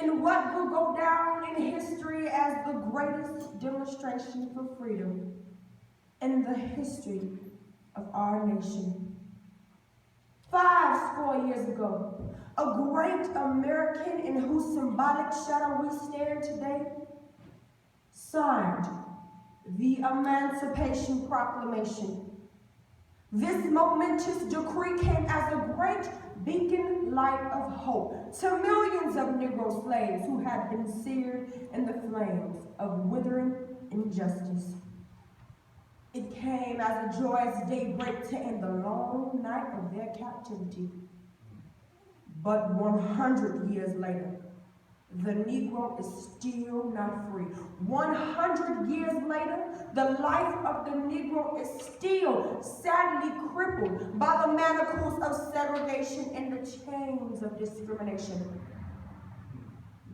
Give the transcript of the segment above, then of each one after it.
in what will go down in history as the greatest demonstration for freedom in the history of our nation. 50 years ago, a great American in whose symbolic shadow we stand today signed the Emancipation Proclamation. This momentous decree came as a great beacon light of hope to millions of Negro slaves who had been seared in the flames of withering injustice. It came as a joyous daybreak to end the long night of their captivity. But 100 years later, the Negro is still not free. 100 years later, the life of the Negro is still sadly crippled by the manacles of segregation and the chains of discrimination.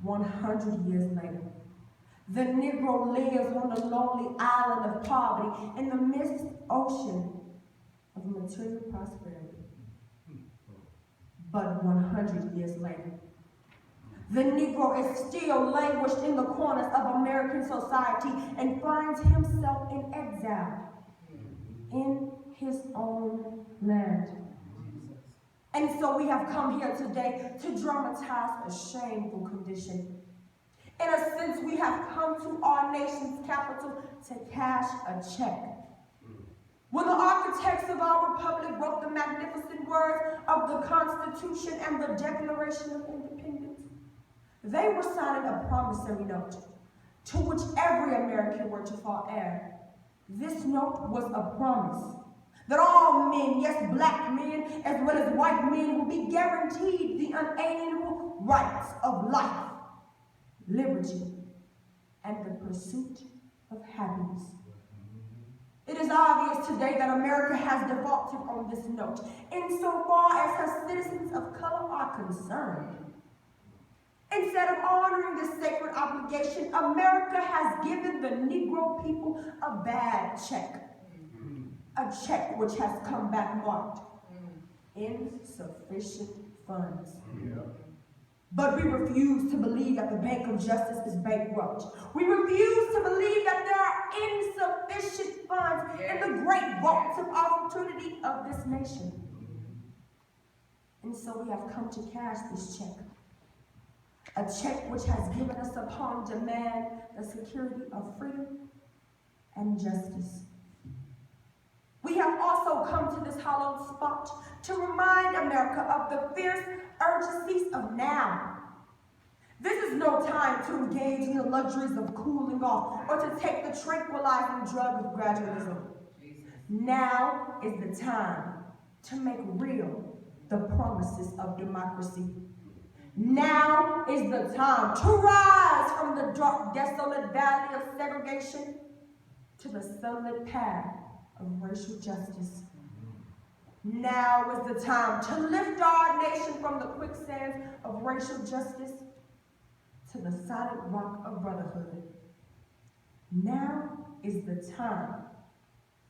100 years later, the Negro lives on a lonely island of poverty in the midst ocean of material prosperity. But 100 years later, the Negro is still languished in the corners of American society and finds himself in exile in his own land. And so we have come here today to dramatize a shameful condition. In a sense, we have come to our nation's capital to cash a check. When the architects of our republic wrote the magnificent words of the Constitution and the Declaration of Independence, they were signing a promissory note to which every American were to fall heir. This note was a promise that all men, yes, black men as well as white men, will be guaranteed the unalienable rights of life, liberty, and the pursuit of happiness. It is obvious today that America has defaulted on this note insofar as her citizens of color are concerned. Instead of honoring this sacred obligation, America has given the Negro people a bad check. A check which has come back marked insufficient funds. But we refuse to believe that the Bank of Justice is bankrupt. We refuse to believe that there are insufficient funds in the great vaults of opportunity of this nation. And so we have come to cash this check. A check which has given us upon demand the security of freedom and justice. We have also come to this hallowed spot to remind America of the fierce urgencies of now. This is no time to engage in the luxuries of cooling off or to take the tranquilizing drug of gradualism. Now is the time to make real the promises of democracy. Now is the time to rise from the dark, desolate valley of segregation to the sunlit path of racial justice. Now is the time to lift our nation from the quicksands of racial justice to the solid rock of brotherhood. Now is the time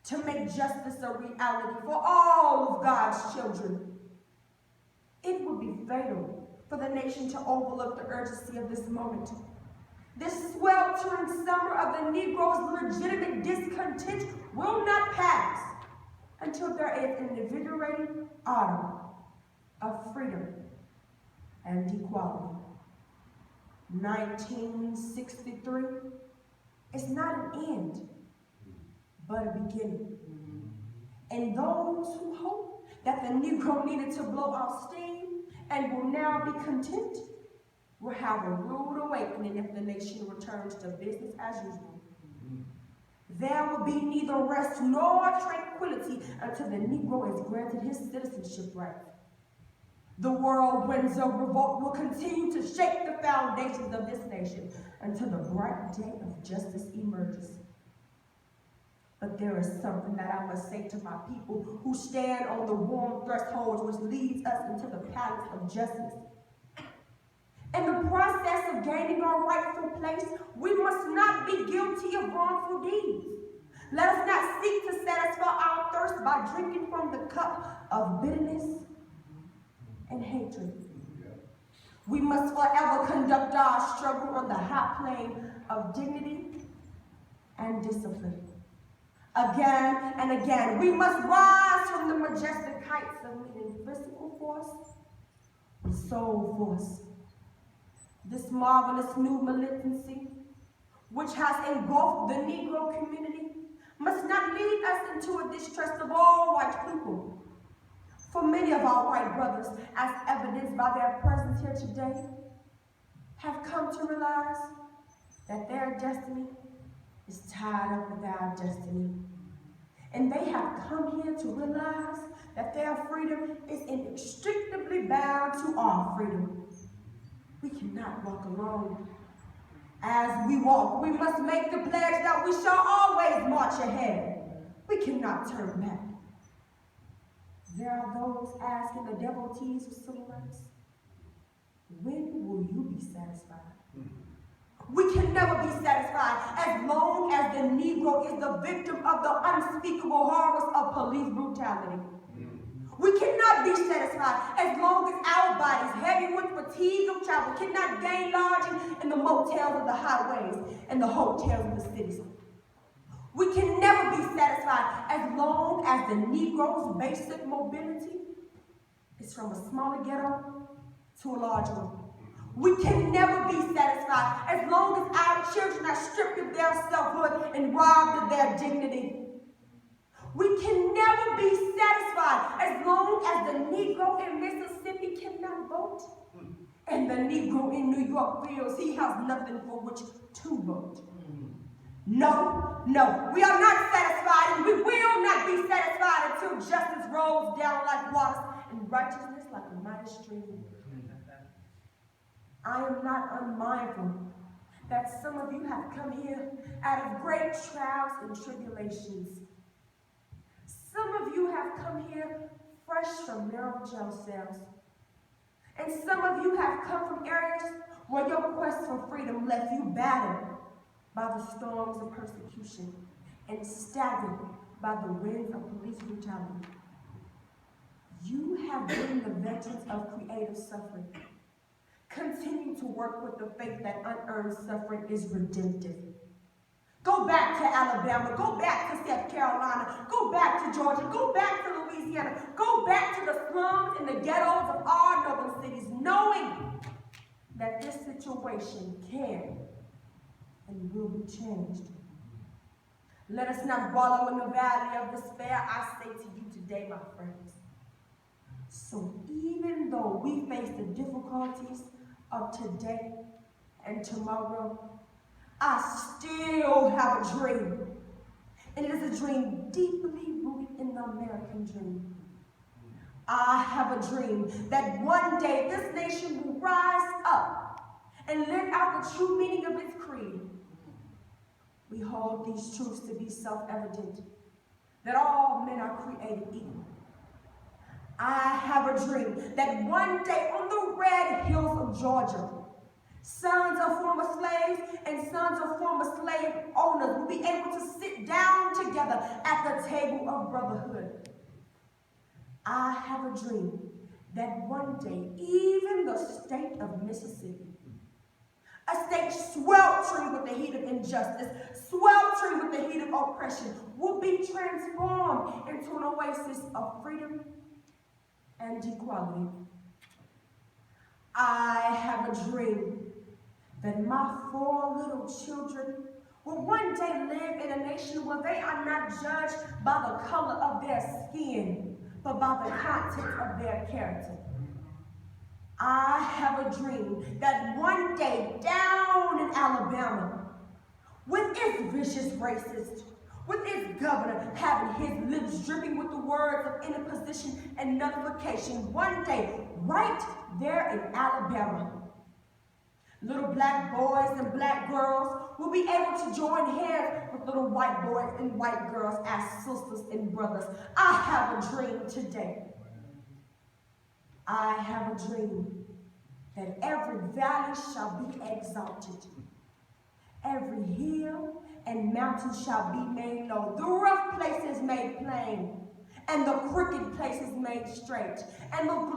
to make justice a reality for all of God's children. It would be fatal for the nation to overlook the urgency of this moment. This sweltering summer of the Negro's legitimate discontent will not pass until there is an invigorating autumn of freedom and equality. 1963 is not an end, but a beginning. And those who hope that the Negro needed to blow out steam and will now be content will have a rude awakening if the nation returns to business as usual. There will be neither rest nor tranquility until the Negro is granted his citizenship rights. The whirlwinds of revolt will continue to shake the foundations of this nation until the bright day of justice emerges. But there is something that I must say to my people who stand on the warm threshold which leads us into the palace of justice. In the process of gaining our rightful place, we must not be guilty of wrongful deeds. Let us not seek to satisfy our thirst by drinking from the cup of bitterness and hatred. We must forever conduct our struggle on the high plane of dignity and discipline. Again and again, we must rise from the majestic heights of meeting physical force with soul force. This marvelous new militancy, which has engulfed the Negro community, must not lead us into a distrust of all white people. For many of our white brothers, as evidenced by their presence here today, have come to realize that their destiny is tied up with our destiny. And they have come here to realize that their freedom is inextricably bound to our freedom. We cannot walk alone. As we walk, we must make the pledge that we shall always march ahead. We cannot turn back. There are those asking the devotees of civil rights, when will you be satisfied? We can never be satisfied as long as the Negro is the victim of the unspeakable horrors of police brutality. We cannot be satisfied as long as our bodies, heavy with fatigue of travel, cannot gain lodging in the motels of the highways and the hotels of the cities. We can never be satisfied as long as the Negro's basic mobility is from a smaller ghetto to a larger one. We can never be satisfied as long as our children are stripped of their selfhood and robbed of their dignity. We can never be satisfied as long as the Negro in Mississippi cannot vote and the Negro in New York feels he has nothing for which to vote. No, we are not satisfied, and we will not be satisfied until justice rolls down like waters and righteousness like a mighty stream. I am not unmindful that some of you have come here out of great trials and tribulations. Some of you have come here fresh from narrow jail cells. And some of you have come from areas where your quest for freedom left you battered by the storms of persecution and staggered by the winds of police brutality. You have been the veterans of creative suffering. Continue to work with the faith that unearned suffering is redemptive. Go back to Alabama, go back to South Carolina, go back to Georgia, go back to Louisiana, go back to the slums and the ghettos of our northern cities, knowing that this situation can and will be changed. Let us not wallow in the valley of despair, I say to you today, my friends. So even though we face the difficulties of today and tomorrow, I still have a dream. And it is a dream deeply rooted in the American dream. I have a dream that one day this nation will rise up and live out the true meaning of its creed. We hold these truths to be self-evident, that all men are created equal. I have a dream that one day on the red hills of Georgia, sons of former slaves and sons of former slave owners will be able to sit down together at the table of brotherhood. I have a dream that one day even the state of Mississippi, a state sweltering with the heat of injustice, sweltering with the heat of oppression, will be transformed into an oasis of freedom and equality. I have a dream that my 4 little children will one day live in a nation where they are not judged by the color of their skin, but by the content of their character. I have a dream that one day down in Alabama, with its vicious racist, with its governor having his lips dripping with the words of interposition and nullification, one day, right there in Alabama, little black boys and black girls will be able to join hands with little white boys and white girls as sisters and brothers. I have a dream today. I have a dream that every valley shall be exalted. Every hill and mountain shall be made low. The rough places made plain, and the crooked places made straight, and the